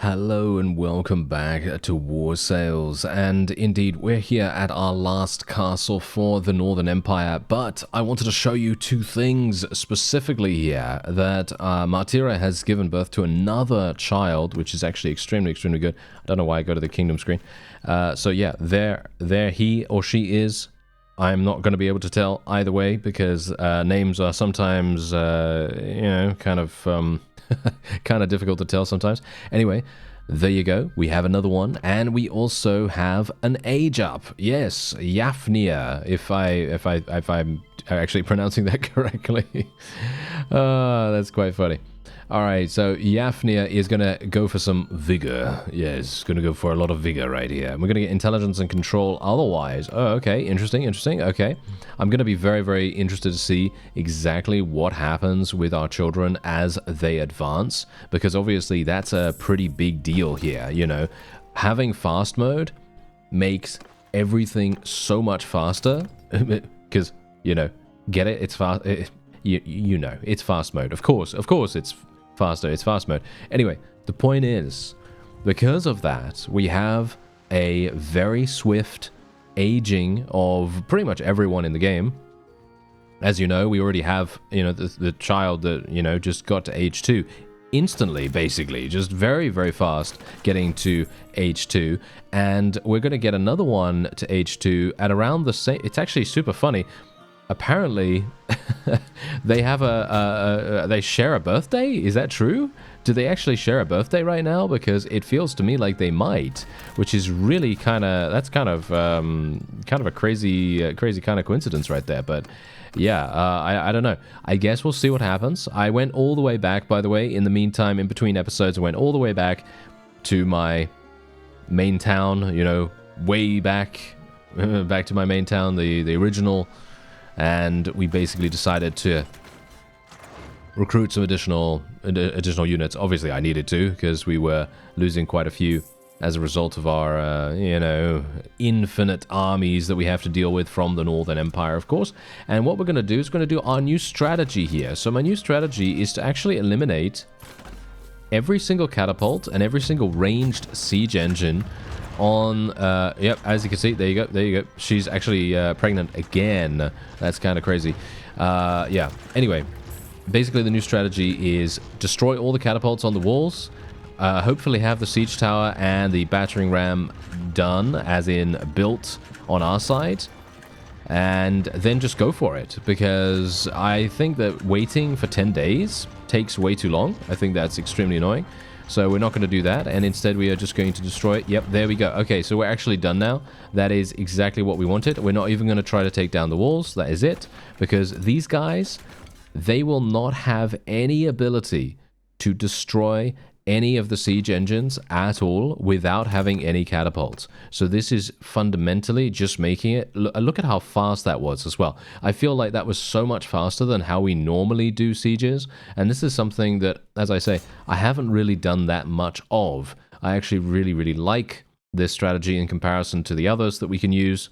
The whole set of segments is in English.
Hello and welcome back to War Sales, and indeed we're here at our last castle for the Northern Empire, but I wanted to show you two things specifically here, that Martira has given birth to another child, which is actually extremely good. I don't know why I go to the kingdom screen. So yeah, there he or she is. I'm not going to be able to tell either way because names are sometimes, kind of kind of difficult to tell sometimes. Anyway, there you go. We have another one, and we also have an age up. Yes, Yafnia. If I'm actually pronouncing that correctly. That's quite funny. All right, so Yafnia is going to go for some vigor. Yes, going to go for a lot of vigor right here. We're going to get intelligence and control otherwise. Oh, okay, interesting. Okay. I'm going to be very interested to see exactly what happens with our children as they advance, because obviously that's a pretty big deal here, you know. Having fast mode makes everything so much faster, because, you know, get it? It's fast. You know, it's fast mode. Of course, it's faster. It's fast mode. Anyway, the point is, because of that, we have a very swift aging of pretty much everyone in the game. As you know, we already have, you know, the child that, you know, just got to age 2 instantly, basically, just very fast getting to age 2, and we're going to get another one to age 2 at around the same. It's actually super funny. Apparently, they have they share a birthday? Is that true? Do they actually share a birthday right now? Because it feels to me like they might, which is really kind of a crazy kind of coincidence right there. But yeah, I don't know. I guess we'll see what happens. I went all the way back, by the way. In the meantime, in between episodes, I went all the way back to my main town. You know, way back to my main town, the original. And we basically decided to recruit some additional units. Obviously, I needed to, because we were losing quite a few as a result of our, infinite armies that we have to deal with from the Northern Empire, of course. And what we're going to do is our new strategy here. So my new strategy is to actually eliminate every single catapult and every single ranged siege engine on, yep, as you can see, there you go, she's actually pregnant again. That's kind of crazy. Yeah, anyway, basically the new strategy is destroy all the catapults on the walls, hopefully have the siege tower and the battering ram done, as in built on our side, and then just go for it, because I think that waiting for 10 days takes way too long. I think that's extremely annoying. So we're not going to do that, and instead we are just going to destroy it. Yep, there we go. Okay, so we're actually done now. That is exactly what we wanted. We're not even going to try to take down the walls. That is it. Because these guys, they will not have any ability to destroy any of the siege engines at all without having any catapults. So this is fundamentally just making it... Look at how fast that was as well. I feel like that was so much faster than how we normally do sieges. And this is something that, as I say, I haven't really done that much of. I actually really like this strategy in comparison to the others that we can use.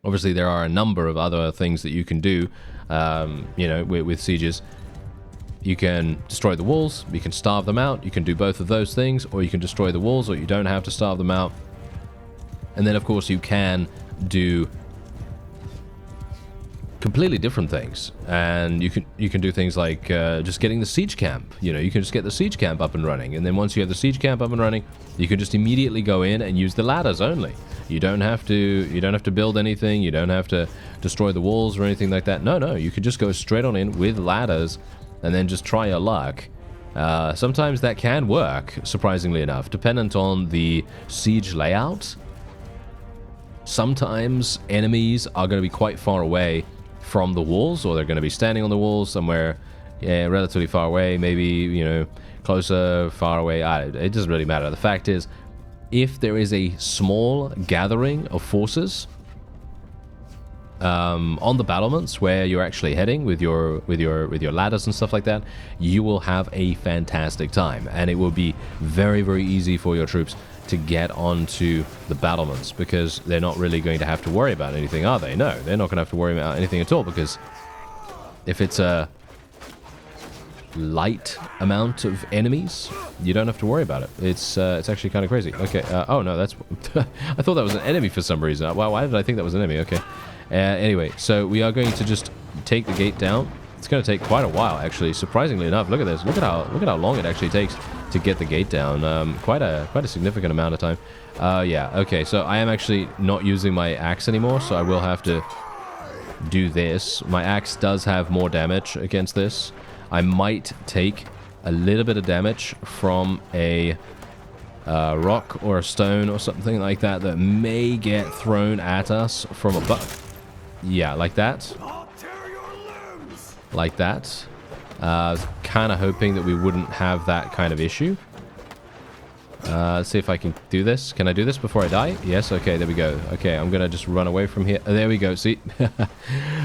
Obviously, there are a number of other things that you can do, with sieges. You can destroy the walls, you can starve them out, you can do both of those things, or you can destroy the walls, or you don't have to starve them out. And then, of course, you can do completely different things. And you can do things like just getting the siege camp. You know, you can just get the siege camp up and running. And then once you have the siege camp up and running, you can just immediately go in and use the ladders only. You don't have to build anything, you don't have to destroy the walls or anything like that. No, you can just go straight on in with ladders and then just try your luck. Sometimes that can work, surprisingly enough, dependent on the siege layout. Sometimes enemies are going to be quite far away from the walls, or they're going to be standing on the walls somewhere, relatively far away, maybe, you know, closer, far away. It doesn't really matter. The fact is, if there is a small gathering of forces on the battlements where you're actually heading with your ladders and stuff like that, you will have a fantastic time, and it will be very easy for your troops to get onto the battlements, because they're not really going to have to worry about anything, are they? No, they're not going to have to worry about anything at all, because if it's a light amount of enemies, you don't have to worry about it. It's actually kind of crazy. Okay, oh no, that's... I thought that was an enemy for some reason. Wow, why did I think that was an enemy? Okay. Anyway, so we are going to just take the gate down. It's going to take quite a while, actually, surprisingly enough. Look at this. Look at how long it actually takes to get the gate down. Quite a significant amount of time. Yeah, okay, so I am actually not using my axe anymore, so I will have to do this. My axe does have more damage against this. I might take a little bit of damage from a rock or a stone or something like that that may get thrown at us from above. Yeah, like that. Like that. Kind of hoping that we wouldn't have that kind of issue. Let's see if I can do this. Can I do this before I die? Yes, okay, there we go. Okay, I'm gonna just run away from here. There we go, see?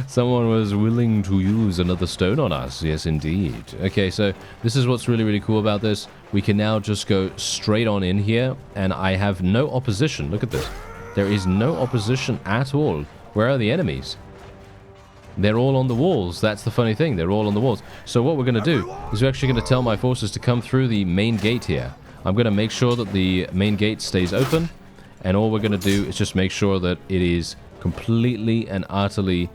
Someone was willing to use another stone on us. Yes, indeed. Okay, so this is what's really, really cool about this. We can now just go straight on in here, and I have no opposition. Look at this. There is no opposition at all. Where are the enemies? They're all on the walls. That's the funny thing. They're all on the walls. So what we're going to do is we're actually going to tell my forces to come through the main gate here. I'm going to make sure that the main gate stays open. And all we're going to do is just make sure that it is completely and utterly,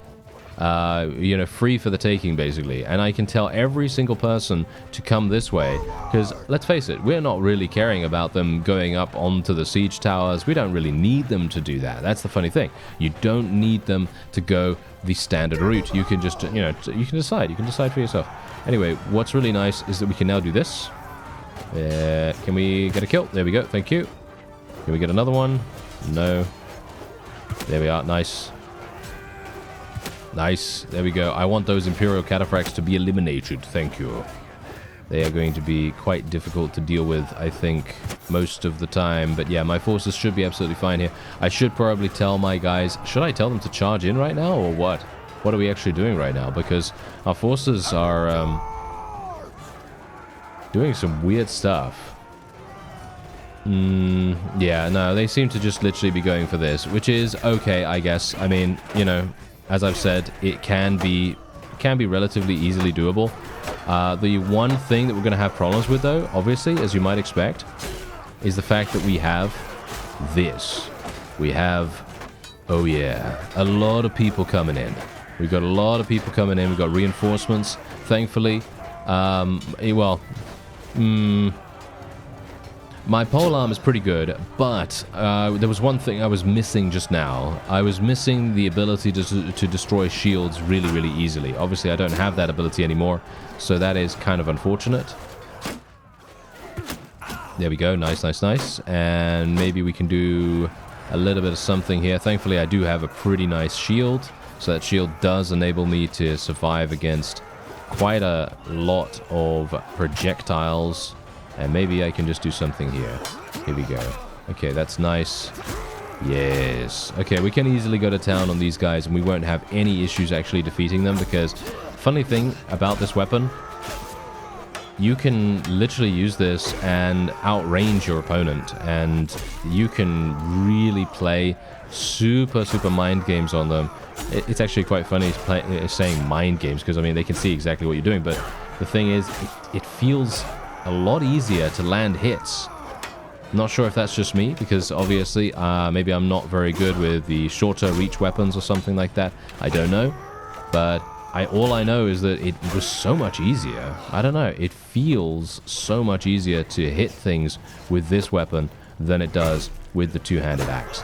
free for the taking, basically. And I can tell every single person to come this way. Because, let's face it, we're not really caring about them going up onto the siege towers. We don't really need them to do that. That's the funny thing. You don't need them to go the standard route. You can just, you can decide. You can decide for yourself. Anyway, what's really nice is that we can now do this. Can we get a kill? There we go. Thank you. Can we get another one? No. There we are. Nice. Nice. There we go. I want those Imperial Cataphracts to be eliminated. Thank you. They are going to be quite difficult to deal with, I think, most of the time. But yeah, my forces should be absolutely fine here. I should probably tell my guys... Should I tell them to charge in right now, or what? What are we actually doing right now? Because our forces are doing some weird stuff. Yeah, no, they seem to just literally be going for this, which is okay, I guess. I mean, as I've said, it can be relatively easily doable. The one thing that we're going to have problems with, though, obviously, as you might expect, is the fact that we have this. We have, oh yeah, a lot of people coming in. We've got a lot of people coming in. We've got reinforcements, thankfully. My polearm is pretty good, but there was one thing I was missing just now. I was missing the ability to destroy shields really, really easily. Obviously, I don't have that ability anymore, so that is kind of unfortunate. There we go. Nice, nice, nice. And maybe we can do a little bit of something here. Thankfully, I do have a pretty nice shield, so that shield does enable me to survive against quite a lot of projectiles. And maybe I can just do something here. Here we go. Okay, that's nice. Yes. Okay, we can easily go to town on these guys, and we won't have any issues actually defeating them, because funny thing about this weapon, you can literally use this and outrange your opponent, and you can really play super, super mind games on them. It's actually quite funny saying mind games, because, I mean, they can see exactly what you're doing, but the thing is, it feels a lot easier to land hits. Not sure if that's just me, because obviously maybe I'm not very good with the shorter reach weapons or something like that. I don't know, but all I know is that it was so much easier. I don't know, it feels so much easier to hit things with this weapon than it does with the two-handed axe.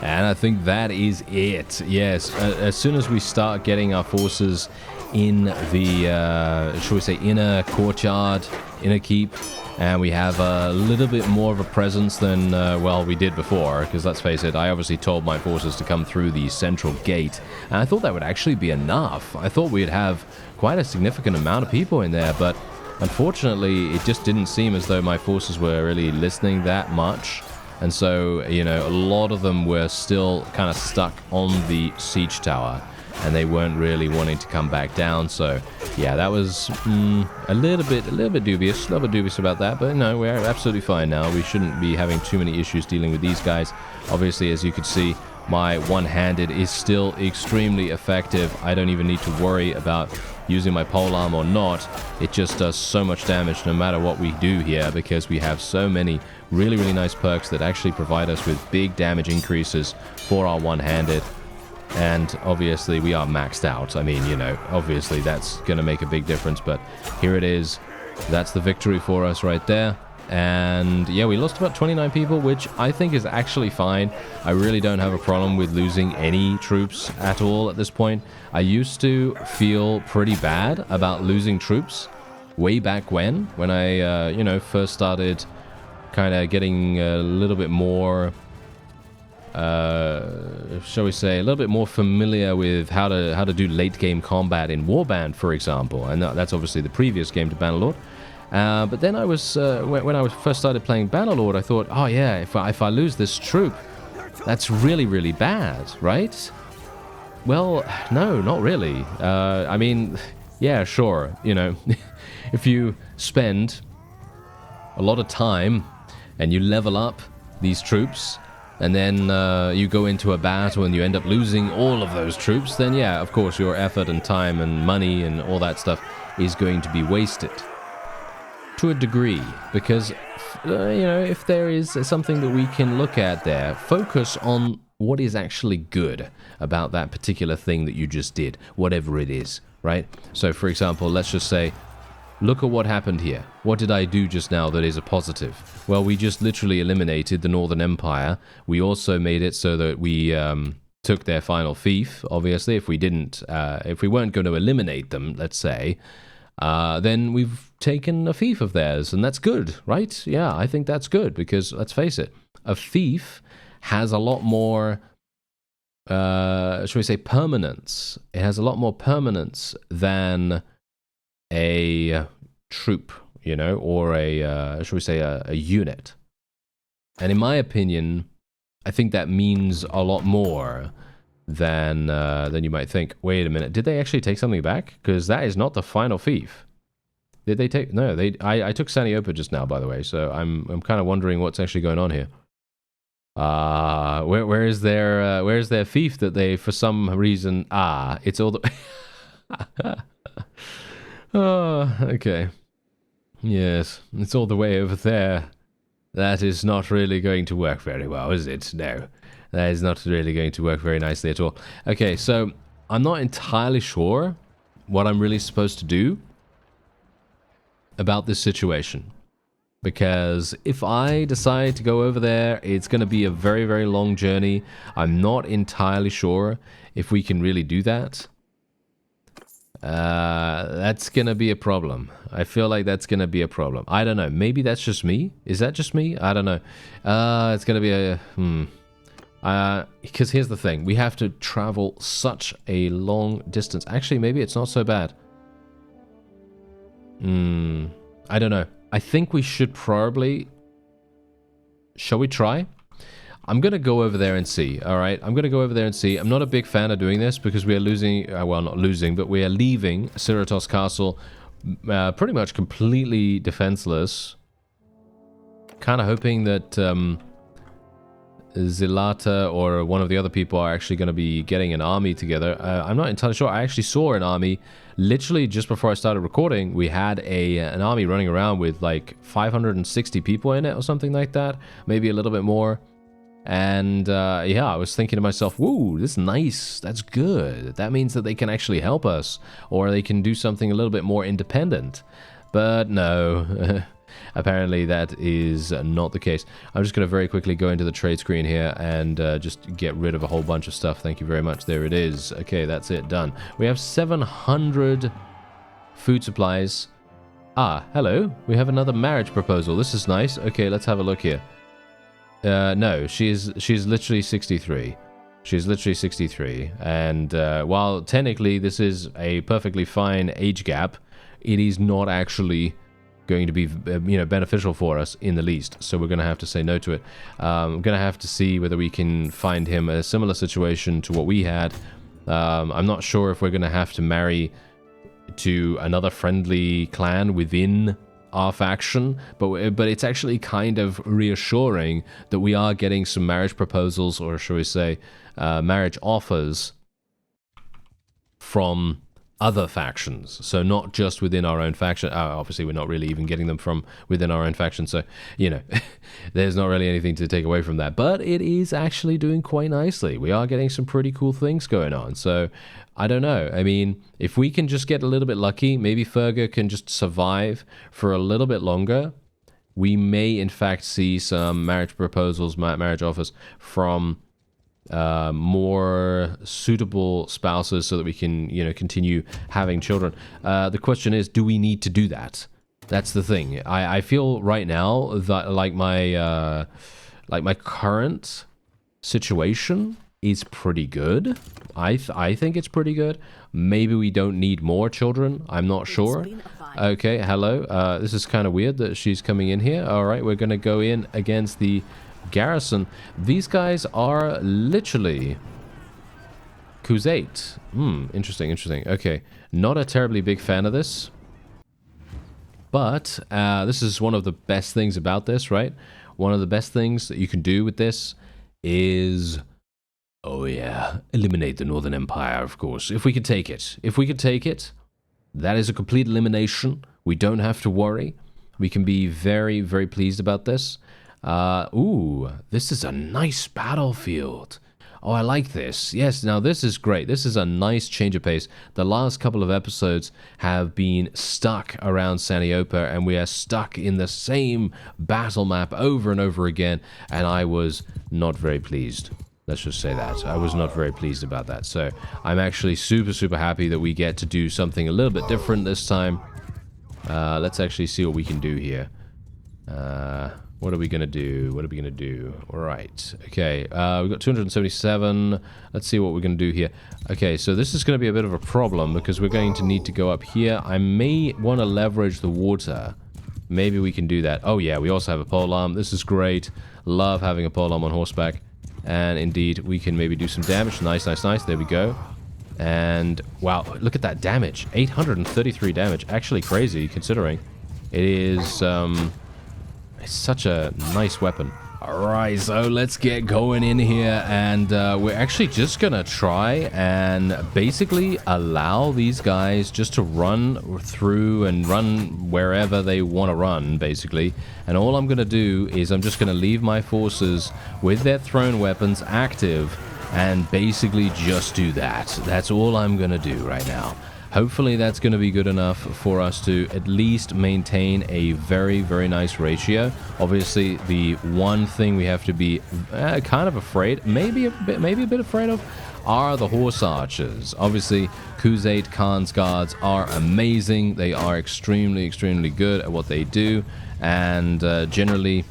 And I think that is it. Yes, as soon as we start getting our forces in the, shall we say, inner courtyard, inner keep, and we have a little bit more of a presence than, well, we did before, because let's face it, I obviously told my forces to come through the central gate, and I thought that would actually be enough. I thought we'd have quite a significant amount of people in there, but unfortunately, it just didn't seem as though my forces were really listening that much. And so, you know, a lot of them were still kind of stuck on the siege tower, and they weren't really wanting to come back down. So, yeah, that was a little bit dubious about that. But no, we're absolutely fine now. We shouldn't be having too many issues dealing with these guys. Obviously, as you could see, my one-handed is still extremely effective. I don't even need to worry about using my polearm or not. It just does so much damage no matter what we do here, because we have so many really nice perks that actually provide us with big damage increases for our one-handed. And obviously we are maxed out. I mean, you know, obviously that's going to make a big difference, but here it is. That's the victory for us right there. And yeah, we lost about 29 people, which I think is actually fine. I really don't have a problem with losing any troops at all at this point. I used to feel pretty bad about losing troops way back when I, you know, first started kind of getting a little bit more, shall we say, a little bit more familiar with how to do late game combat in Warband, for example. And that's obviously the previous game to Bannerlord. But then I was, when I first started playing Bannerlord, I thought, oh yeah, if I lose this troop, that's really bad, right? Well, no, not really. I mean, yeah, sure, you know, if you spend a lot of time and you level up these troops, and then you go into a battle and you end up losing all of those troops, then yeah, of course, your effort and time and money and all that stuff is going to be wasted. To a degree, because, you know, if there is something that we can look at there, focus on what is actually good about that particular thing that you just did, whatever it is, right? So, for example, let's just say, look at what happened here. What did I do just now that is a positive? Well, we just literally eliminated the Northern Empire. We also made it so that we took their final fief, obviously. If we didn't, if we weren't going to eliminate them, let's say, then we've taken a fief of theirs, and that's good, right? Yeah, I think that's good, because let's face it, a fief has a lot more, shall we say, permanence. It has a lot more permanence than a troop, you know, or a, shall we say, a unit. And in my opinion, I think that means a lot more than you might think. Wait a minute, did they actually take something back? Because that is not the final fief. Did they take? No, they. I took Saniopa just now, by the way. So I'm kind of wondering what's actually going on here. Where is their fief that they, for some reason, it's all the. Oh, okay. Yes, it's all the way over there. That is not really going to work very well, is it? No. That is not really going to work very nicely at all. Okay, so I'm not entirely sure what I'm really supposed to do about this situation. Because if I decide to go over there, it's going to be a very long journey. I'm not entirely sure if we can really do that. That's going to be a problem. I feel like that's going to be a problem. I don't know. Maybe that's just me. Is that just me? I don't know. It's going to be a... because here's the thing. We have to travel such a long distance. Actually, maybe it's not so bad. I don't know. I think we should probably... Shall we try? I'm going to go over there and see, alright? I'm going to go over there and see. I'm not a big fan of doing this because we are losing... well, not losing, but we are leaving Cerritos Castle pretty much completely defenseless. Kind of hoping that Zilata or one of the other people are actually going to be getting an army together. I'm not entirely sure. I actually saw an army literally just before I started recording. We had an army running around with like 560 people in it or something like that. Maybe a little bit more. And yeah, I was thinking to myself, woo, this is nice. That's good. That means that they can actually help us, or they can do something a little bit more independent. But no, Apparently that is not the case. I'm just going to very quickly go into the trade screen here and just get rid of a whole bunch of stuff. Thank you very much. There it is. Okay, that's it. Done. We have 700 food supplies. Ah, hello. We have another marriage proposal. This is nice. Okay, let's have a look here. No, she's literally 63. She's literally 63. And while technically this is a perfectly fine age gap, it is not actually going to be beneficial for us in the least. So we're going to have to say no to it. I'm going to have to see whether we can find him a similar situation to what we had. I'm not sure if we're going to have to marry to another friendly clan within our faction, but it's actually kind of reassuring that we are getting some marriage proposals, or shall we say marriage offers from other factions. So not just within our own faction. Obviously we're not really even getting them from within our own faction, so there's not really anything to take away from that, but it is actually doing quite nicely. We are getting some pretty cool things going on. So I don't know. I mean, if we can just get a little bit lucky, maybe Fergus can just survive for a little bit longer, we may in fact see some marriage proposals, marriage offers from more suitable spouses so that we can, continue having children. The question is, do we need to do that? That's the thing. I feel right now that like my current situation is pretty good. I think it's pretty good. Maybe we don't need more children. I'm not sure. Okay, hello. This is kind of weird that she's coming in here. All right, we're going to go in against the garrison. These guys are literally Khuzait. Interesting. Okay, not a terribly big fan of this, but this is one of the best things about this, right? One of the best things that you can do with this is, oh yeah, eliminate the Northern Empire, of course. If we could take it, that is a complete elimination. We don't have to worry. We can be very, very pleased about this. Ooh, this is a nice battlefield. Oh, I like this. Yes, now this is great. This is a nice change of pace. The last couple of episodes have been stuck around Saniopa, and we are stuck in the same battle map over and over again, and I was not very pleased. Let's just say that. I was not very pleased about that. So I'm actually super, super happy that we get to do something a little bit different this time. Let's actually see what we can do here. What are we going to do? All right. Okay. We've got 277. Let's see what we're going to do here. Okay, so this is going to be a bit of a problem because we're going to need to go up here. I may want to leverage the water. Maybe we can do that. Oh, yeah, we also have a polearm. This is great. Love having a polearm on horseback. And indeed, we can maybe do some damage. Nice. There we go. And, wow, look at that damage. 833 damage. Actually crazy, considering it is... it's such a nice weapon. Alright, so let's get going in here, and we're actually just gonna try and basically allow these guys just to run through and run wherever they want to run, basically. And all I'm gonna do is I'm just gonna leave my forces with their thrown weapons active and basically just do that. That's all I'm gonna do right now. Hopefully that's going to be good enough for us to at least maintain a very, very nice ratio. Obviously, the one thing we have to be kind of afraid, maybe a bit afraid of, are the horse archers. Obviously, Khuzait Khan's guards are amazing. They are extremely, extremely good at what they do, and generally...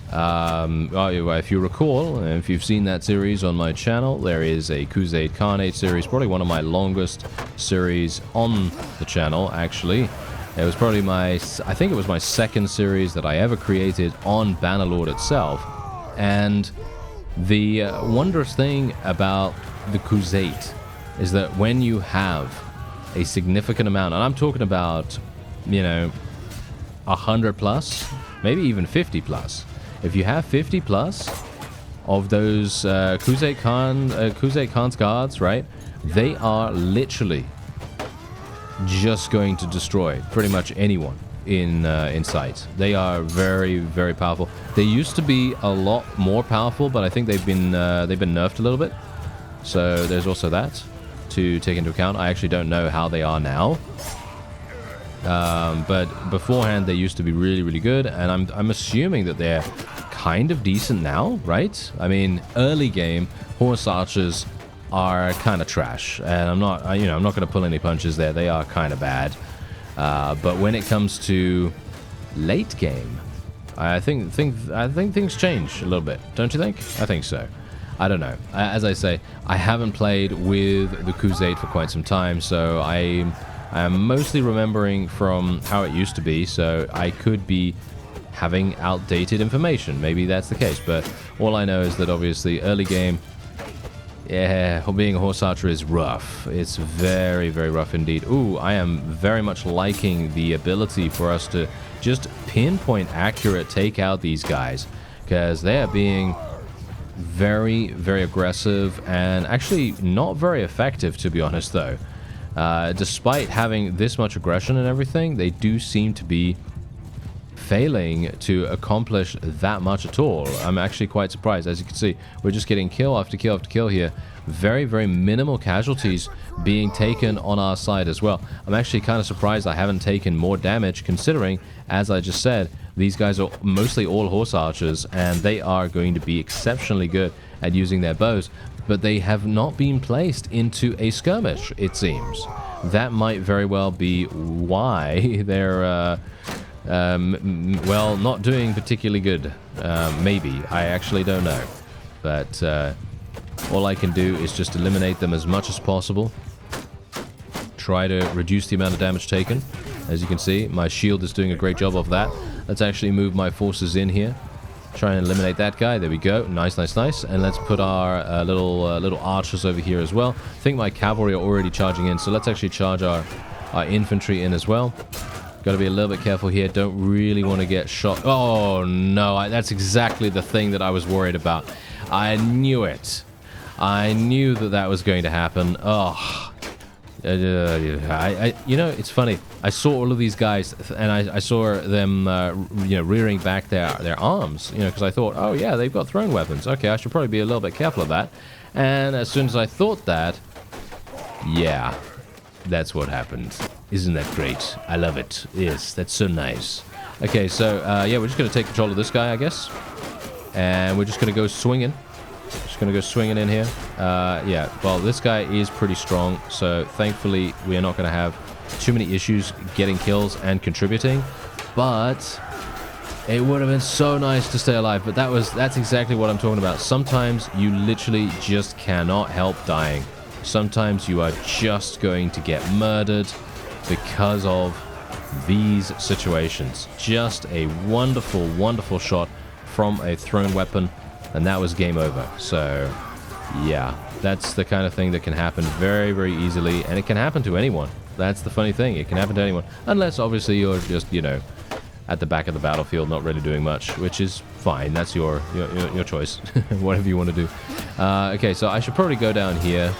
if you recall, if you've seen that series on my channel, there is a Khuzait Khanate series, probably one of my longest series on the channel, actually. It was probably I think it was my second series that I ever created on Bannerlord itself. And the wondrous thing about the Khuzait is that when you have a significant amount, and I'm talking about, 100 plus, maybe even 50 plus, if you have 50 plus of those Khuzait Khan's guards, right, they are literally just going to destroy pretty much anyone in sight. They are very, very powerful. They used to be a lot more powerful, but I think they've been nerfed a little bit. So there's also that to take into account. I actually don't know how they are now. But beforehand, they used to be really, really good, and I'm assuming that they're kind of decent now, right? I mean, early game, horse archers are kind of trash, and I'm not going to pull any punches there. They are kind of bad. But when it comes to late game, I think things change a little bit, don't you think? I think so. I don't know. As I say, I haven't played with the Crusade for quite some time, so I am mostly remembering from how it used to be, so I could be having outdated information. Maybe that's the case, but all I know is that obviously early game, yeah, being a horse archer is rough. It's very, very rough indeed. Ooh, I am very much liking the ability for us to just pinpoint accurate take out these guys, because they are being very, very aggressive and actually not very effective, to be honest, though. Despite having this much aggression and everything, they do seem to be failing to accomplish that much at all. I'm actually quite surprised. As you can see, we're just getting kill after kill after kill here. Very, very minimal casualties being taken on our side as well. I'm actually kind of surprised I haven't taken more damage, considering, as I just said, these guys are mostly all horse archers, and they are going to be exceptionally good at using their bows, but they have not been placed into a skirmish, it seems. That might very well be why they're well, not doing particularly good. Maybe. I actually don't know. But all I can do is just eliminate them as much as possible. Try to reduce the amount of damage taken. As you can see, my shield is doing a great job of that. Let's actually move my forces in here. Try and eliminate that guy. There we go. Nice, nice, nice. And let's put our little archers over here as well. I think my cavalry are already charging in, so let's actually charge our infantry in as well. Got to be a little bit careful here. Don't really want to get shot. Oh, no. That's exactly the thing that I was worried about. I knew it. I knew that that was going to happen. Oh. You know, it's funny. I saw all of these guys, and I saw them, rearing back their arms, because I thought, oh, yeah, they've got thrown weapons. Okay, I should probably be a little bit careful of that. And as soon as I thought that, yeah, that's what happened. Isn't that great? I love it. Yes, that's so nice. Okay, so, yeah, we're just going to take control of this guy, I guess. And we're just going to go swinging. Just going to go swinging in here. Yeah, well, this guy is pretty strong, so thankfully we are not going to have too many issues getting kills and contributing. But it would have been so nice to stay alive, but that's exactly what I'm talking about. Sometimes you literally just cannot help dying. Sometimes you are just going to get murdered because of these situations. Just a wonderful, wonderful shot from a thrown weapon, and that was game over. So, yeah, that's the kind of thing that can happen very, very easily, and it can happen to anyone. That's the funny thing. It can happen to anyone, unless obviously you're just, at the back of the battlefield, not really doing much, which is fine. That's your choice, whatever you want to do. Okay, so I should probably go down here.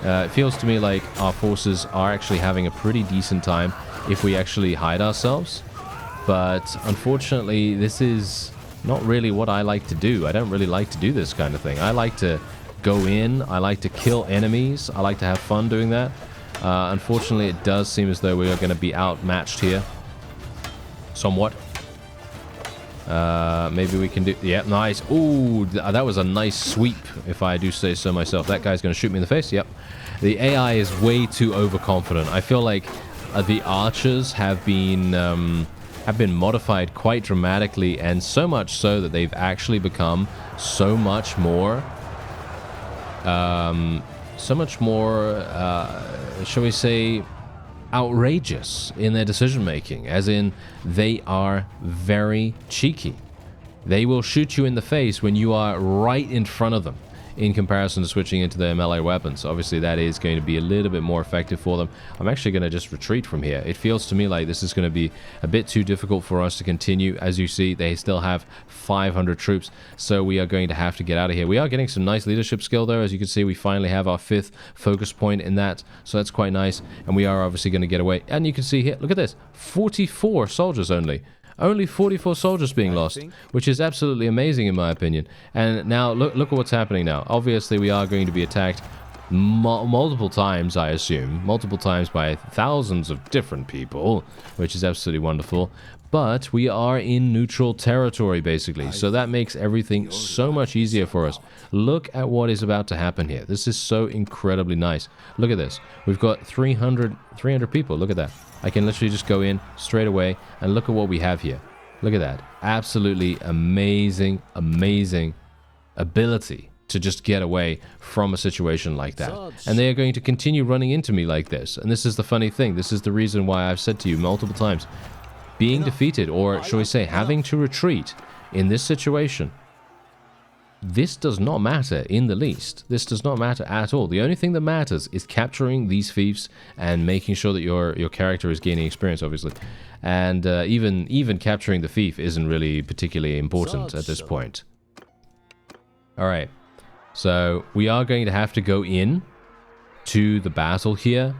It feels to me like our forces are actually having a pretty decent time if we actually hide ourselves. But unfortunately, this is not really what I like to do. I don't really like to do this kind of thing. I like to go in. I like to kill enemies. I like to have fun doing that. Unfortunately, it does seem as though we are going to be outmatched here. Somewhat. Maybe we can do... Yeah, nice. Ooh, that was a nice sweep, if I do say so myself. That guy's going to shoot me in the face. Yep. The AI is way too overconfident. I feel like the archers have been modified quite dramatically, and so much so that they've actually become so much more... shall we say... outrageous in their decision making, as in they are very cheeky. They will shoot you in the face when you are right in front of them, in comparison to switching into their melee weapons. Obviously that is going to be a little bit more effective for them. I'm actually going to just retreat from here. It feels to me like this is going to be a bit too difficult for us to continue. As you see, they still have 500 troops, so we are going to have to get out of here. We are getting some nice leadership skill though. As you can see, we finally have our 5th focus point in that, so that's quite nice, and we are obviously going to get away. And you can see here, look at this, 44 soldiers only. Only 44 soldiers being lost, which is absolutely amazing in my opinion. And now look at what's happening now. Obviously we are going to be attacked multiple times, I assume. Multiple times by thousands of different people, which is absolutely wonderful. But we are in neutral territory, basically. So that makes everything so much easier for us. Look at what is about to happen here. This is so incredibly nice. Look at this. We've got 300 people. Look at that. I can literally just go in straight away and look at what we have here. Look at that. Absolutely amazing, amazing ability to just get away from a situation like that. And they are going to continue running into me like this. And this is the funny thing. This is the reason why I've said to you multiple times, being defeated, or shall we say, having to retreat in this situation, this does not matter in the least. This does not matter at all. The only thing that matters is capturing these thieves and making sure that your character is gaining experience, obviously. And even capturing the thief isn't really particularly important at this point. All right. So we are going to have to go in to the battle here,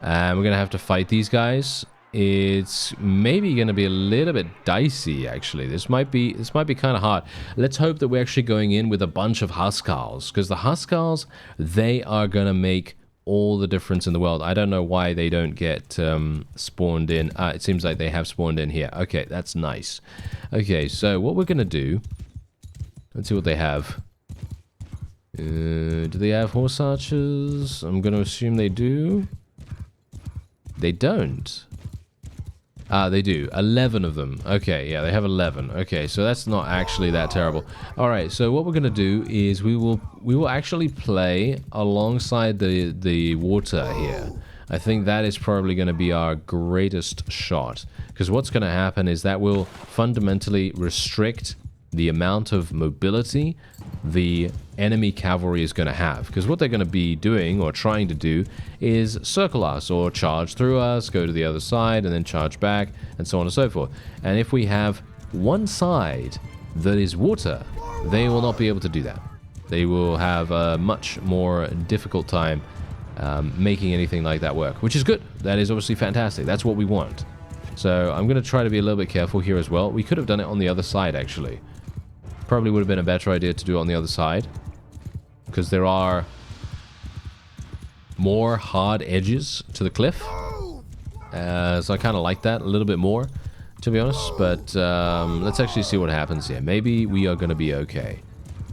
and we're going to have to fight these guys. It's maybe going to be a little bit dicey, actually. This might be kind of hard. Let's hope that we're actually going in with a bunch of Huskars, because the Huskars, they are going to make all the difference in the world. I don't know why they don't get spawned in. It seems like they have spawned in here. Okay, that's nice. Okay, so what we're going to do, let's see what they have. Do they have horse archers? I'm going to assume they do. They don't. They do. 11 of them. Okay, yeah, they have 11. Okay, so that's not actually that terrible. All right, so what we're going to do is we will actually play alongside the water here. I think that is probably going to be our greatest shot, because what's going to happen is that will fundamentally restrict the amount of mobility the enemy cavalry is going to have. Because what they're going to be doing or trying to do is circle us or charge through us, go to the other side and then charge back, and so on and so forth. And if we have one side that is water, they will not be able to do that. They will have a much more difficult time making anything like that work, which is good. That is obviously fantastic. That's what we want. So I'm going to try to be a little bit careful here as well. We could have done it on the other side, actually. Probably would have been a better idea to do it on the other side, because there are more hard edges to the cliff. So I kind of like that a little bit more, to be honest. But let's actually see what happens here. Maybe we are going to be okay.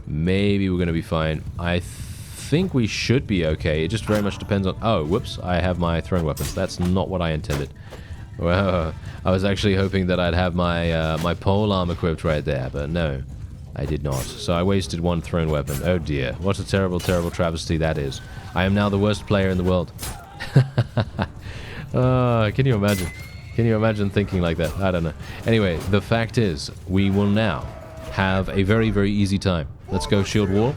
Maybe we're going to be fine. I think we should be okay. It just very much depends on... Oh, whoops. I have my throwing weapons. That's not what I intended. Well, I was actually hoping that I'd have my my polearm equipped right there, but no. I did not. So I wasted one thrown weapon. Oh dear. What a terrible, terrible travesty that is. I am now the worst player in the world. Can you imagine? Can you imagine thinking like that? I don't know. Anyway, the fact is, we will now have a very, very easy time. Let's go shield wall.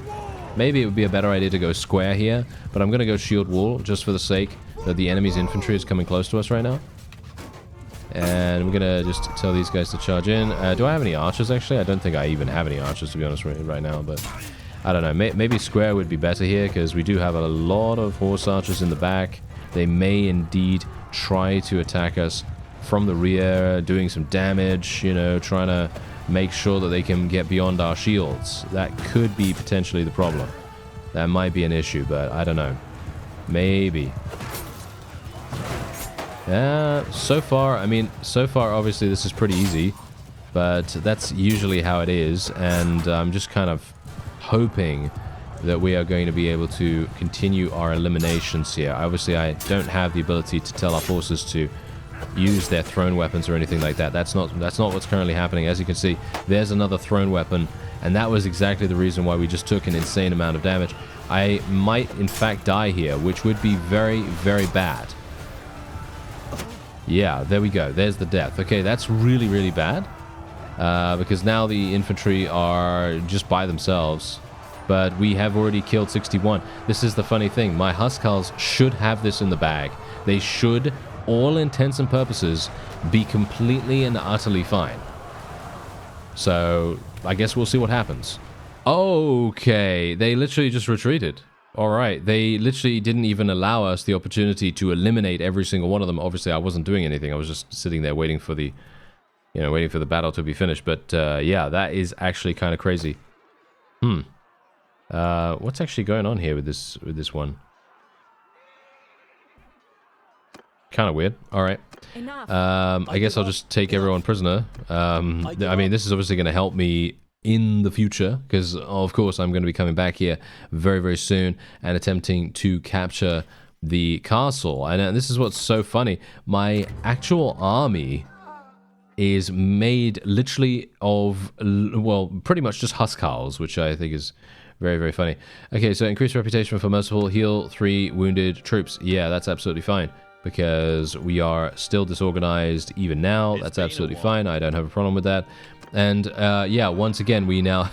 Maybe it would be a better idea to go square here, but I'm going to go shield wall just for the sake that the enemy's infantry is coming close to us right now. And we're going to just tell these guys to charge in. Do I have any archers, actually? I don't think I even have any archers, to be honest, right now. But I don't know. Maybe square would be better here, because we do have a lot of horse archers in the back. They may indeed try to attack us from the rear, doing some damage, you know, trying to make sure that they can get beyond our shields. That could be potentially the problem. That might be an issue, but I don't know. Maybe. So far, obviously this is pretty easy, but that's usually how it is, and I'm just kind of hoping that we are going to be able to continue our eliminations here. Obviously, I don't have the ability to tell our forces to use their thrown weapons or anything like that. That's not what's currently happening. As you can see, there's another thrown weapon, and that was exactly the reason why we just took an insane amount of damage. I might, in fact, die here, which would be very, very bad. Yeah, there we go. There's the death. Okay, that's really, really bad. Because now the infantry are just by themselves. But we have already killed 61. This is the funny thing. My Huskars should have this in the bag. They should, all intents and purposes, be completely and utterly fine. So, I guess we'll see what happens. Okay, they literally just retreated. Alright, they literally didn't even allow us the opportunity to eliminate every single one of them. Obviously, I wasn't doing anything. I was just sitting there waiting for the, waiting for the battle to be finished. But, yeah, that is actually kind of crazy. What's actually going on here with this one? Kind of weird. All right. I guess I'll just take everyone prisoner. I mean, this is obviously going to help me in the future, because of course I'm going to be coming back here very, very soon and attempting to capture the castle. And this is what's so funny. My actual army is made literally of, well, pretty much just huskarls, which I think is very, very funny. Okay, so increase reputation for merciful, heal 3 wounded troops. Yeah, that's absolutely fine, because we are still disorganized even now. That's absolutely fine. I don't have a problem with that. And yeah, once again, we now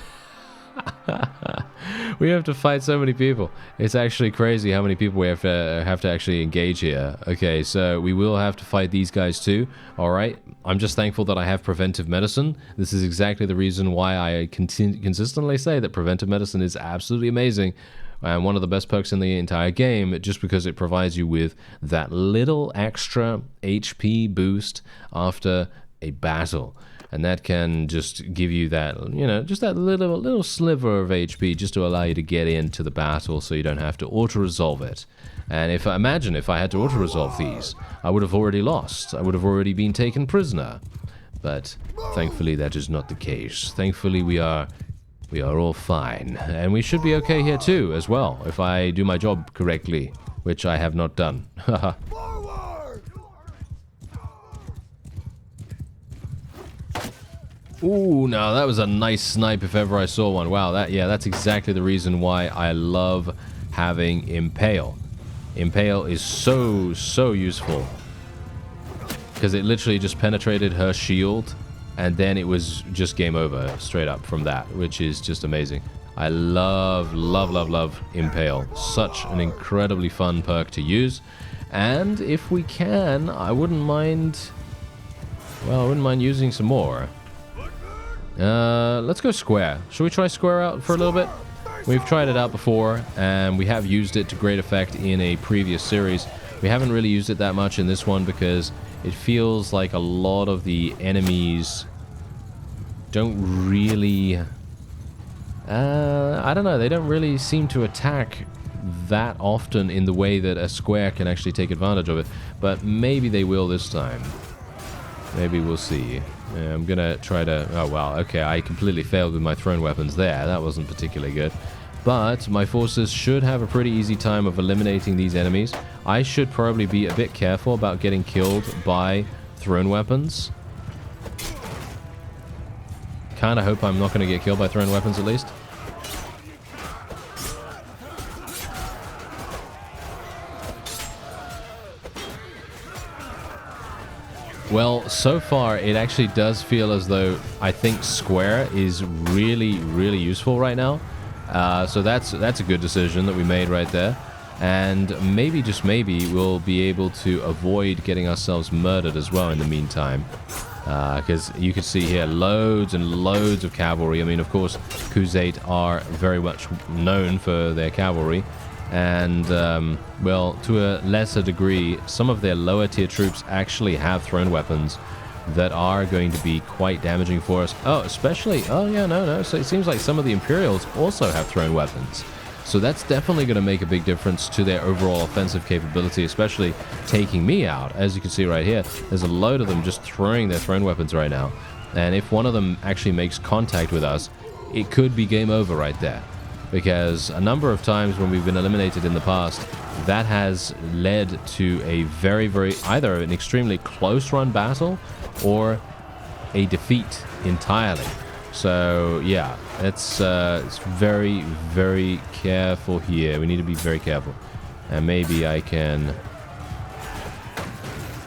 we have to fight so many people. It's actually crazy how many people we have to actually engage here. Okay, so we will have to fight these guys too. All right, I'm just thankful that I have preventive medicine. This is exactly the reason why I consistently say that preventive medicine is absolutely amazing and one of the best perks in the entire game, just because it provides you with that little extra HP boost after a battle. And that can just give you that, you know, just that little sliver of HP just to allow you to get into the battle so you don't have to auto-resolve it. And imagine if I had to auto-resolve these, I would have already lost. I would have already been taken prisoner. But thankfully that is not the case. Thankfully we are all fine. And we should be okay here too, as well, if I do my job correctly, which I have not done. Haha. Ooh, no, that was a nice snipe if ever I saw one. Wow, that's exactly the reason why I love having Impale. Impale is so useful, because it literally just penetrated her shield, and then it was just game over straight up from that, which is just amazing. I love Impale. Such an incredibly fun perk to use. And if we can, I wouldn't mind using some more. Let's go square. Should we try square out for a little bit? We've tried it out before, and we have used it to great effect in a previous series. We haven't really used it that much in this one because it feels like a lot of the enemies don't really... I don't know, they don't really seem to attack that often in the way that a square can actually take advantage of it. But maybe they will this time. Maybe we'll see. I'm gonna try to... Oh, wow. Okay, I completely failed with my thrown weapons there. That wasn't particularly good. But my forces should have a pretty easy time of eliminating these enemies. I should probably be a bit careful about getting killed by thrown weapons. Kinda hope I'm not gonna get killed by thrown weapons at least. Well, so far it actually does feel as though I think square is really useful right now. So that's a good decision that we made right there. And maybe, just maybe, we'll be able to avoid getting ourselves murdered as well in the meantime. Because you can see here loads and loads of cavalry. I mean, of course, Khuzait are very much known for their cavalry. And, well, to a lesser degree, some of their lower tier troops actually have thrown weapons that are going to be quite damaging for us. Oh, especially... Oh, yeah, no. So it seems like some of the Imperials also have thrown weapons. So that's definitely going to make a big difference to their overall offensive capability, especially taking me out. As you can see right here, there's a load of them just throwing their thrown weapons right now. And if one of them actually makes contact with us, it could be game over right there. Because a number of times when we've been eliminated in the past, that has led to a either an extremely close run battle or a defeat entirely. So yeah, it's very careful here. We need to be very careful. And maybe I can...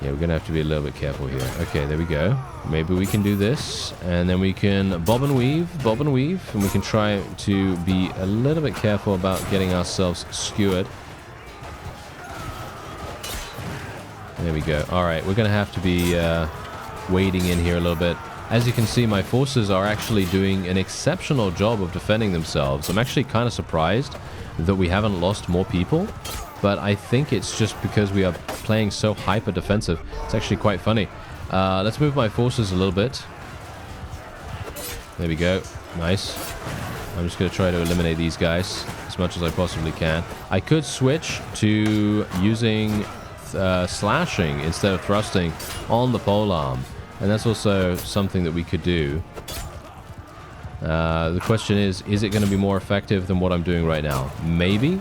Yeah, we're going to have to be a little bit careful here. Okay, there we go. Maybe we can do this, and then we can bob and weave, and we can try to be a little bit careful about getting ourselves skewered. There we go. Alright, we're going to have to be wading in here a little bit. As you can see, my forces are actually doing an exceptional job of defending themselves. I'm actually kind of surprised that we haven't lost more people. But I think it's just because we are playing so hyper defensive. It's actually quite funny. Let's move my forces a little bit. There we go. Nice. I'm just going to try to eliminate these guys as much as I possibly can. I could switch to using slashing instead of thrusting on the polearm. And that's also something that we could do. The question is it going to be more effective than what I'm doing right now? Maybe.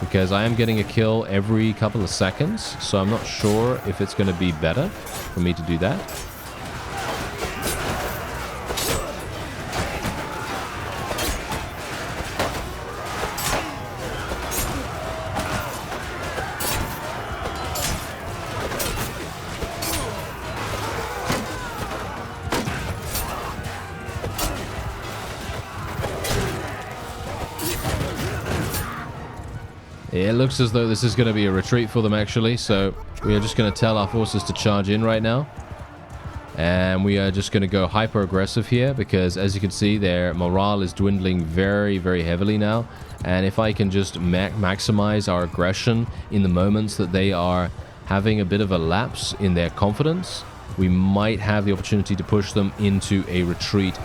Because I am getting a kill every couple of seconds, so I'm not sure if it's going to be better for me to do that. It looks as though this is going to be a retreat for them, actually. So we are just going to tell our forces to charge in right now. And we are just going to go hyper-aggressive here because, as you can see, their morale is dwindling very, very heavily now. And if I can just maximize our aggression in the moments that they are having a bit of a lapse in their confidence, we might have the opportunity to push them into a retreat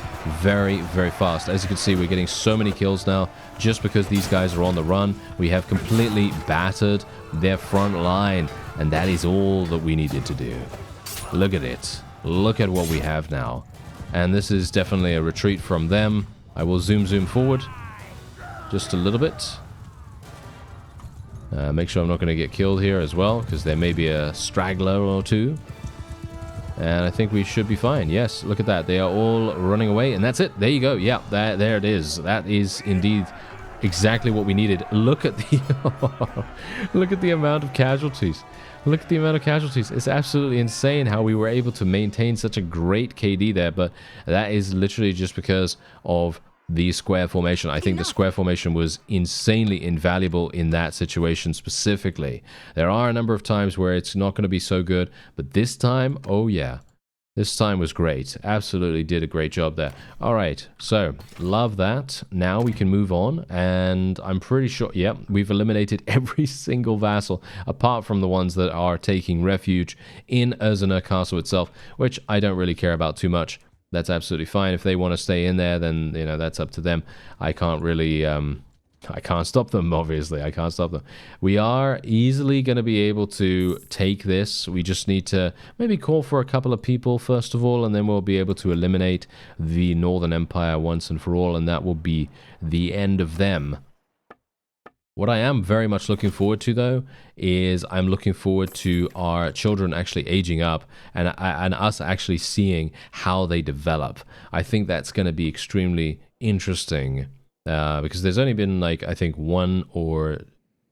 very, very fast. As you can see, we're getting so many kills now just because these guys are on the run. We have completely battered their front line, and that is all that we needed to do. Look at it. Look at what we have now. And this is definitely a retreat from them. I will zoom forward just a little bit. Make sure I'm not going to get killed here as well, because there may be a straggler or two. And I think we should be fine. Yes, look at that. They are all running away, and that's it. There you go. Yeah, there it is. That is indeed exactly what we needed. Look at the look at the amount of casualties. Look at the amount of casualties. It's absolutely insane how we were able to maintain such a great KD there, but that is literally just because of the square formation. I think the square formation was insanely invaluable in that situation specifically. There are a number of times where it's not going to be so good, but this time, oh yeah, this time was great. Absolutely did a great job there. All right, so love that. Now we can move on, and I'm pretty sure, yep, we've eliminated every single vassal apart from the ones that are taking refuge in Urzina Castle itself, which I don't really care about too much. That's absolutely fine. If they want to stay in there, then, you know, that's up to them. I can't really, I can't stop them, obviously. I can't stop them. We are easily going to be able to take this. We just need to maybe call for a couple of people, first of all, and then we'll be able to eliminate the Northern Empire once and for all, and that will be the end of them. What I am very much looking forward to, though, is I'm looking forward to our children actually aging up and us actually seeing how they develop. I think that's going to be extremely interesting because there's only been, like, I think one or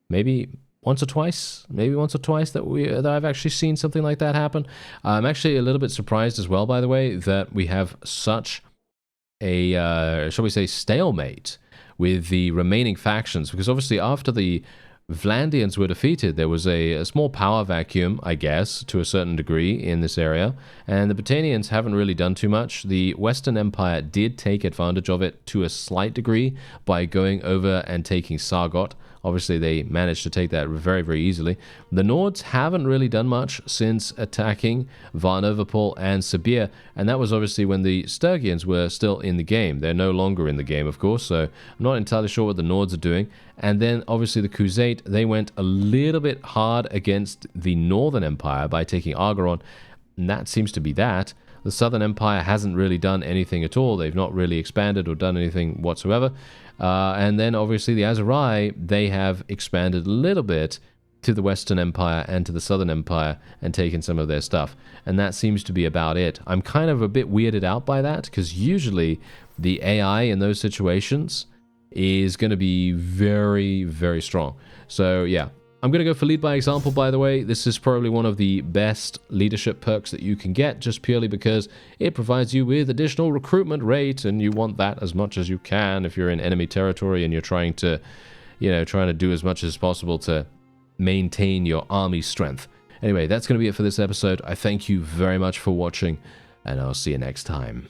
maybe once or twice that I've actually seen something like that happen. I'm actually a little bit surprised as well, by the way, that we have such a, shall we say, stalemate with the remaining factions, because obviously after the Vlandians were defeated, there was a small power vacuum, I guess, to a certain degree in this area, and the Britannians haven't really done too much. The Western Empire did take advantage of it to a slight degree by going over and taking Sargot. Obviously, they managed to take that very, very easily. The Nords haven't really done much since attacking Varnovopol and Sibir, and that was obviously when the Sturgians were still in the game. They're no longer in the game, of course, so I'm not entirely sure what the Nords are doing. And then, obviously, the Khuzait, they went a little bit hard against the Northern Empire by taking Argoron, and that seems to be that. The Southern Empire hasn't really done anything at all. They've not really expanded or done anything whatsoever. And then, obviously, the Aserai, they have expanded a little bit to the Western Empire and to the Southern Empire and taken some of their stuff. And that seems to be about it. I'm kind of a bit weirded out by that, because usually the AI in those situations is going to be very, very strong. So, yeah. I'm going to go for lead by example, by the way. This is probably one of the best leadership perks that you can get, just purely because it provides you with additional recruitment rate, and you want that as much as you can if you're in enemy territory and you're trying to, you know, do as much as possible to maintain your army strength. Anyway, that's going to be it for this episode. I thank you very much for watching, and I'll see you next time.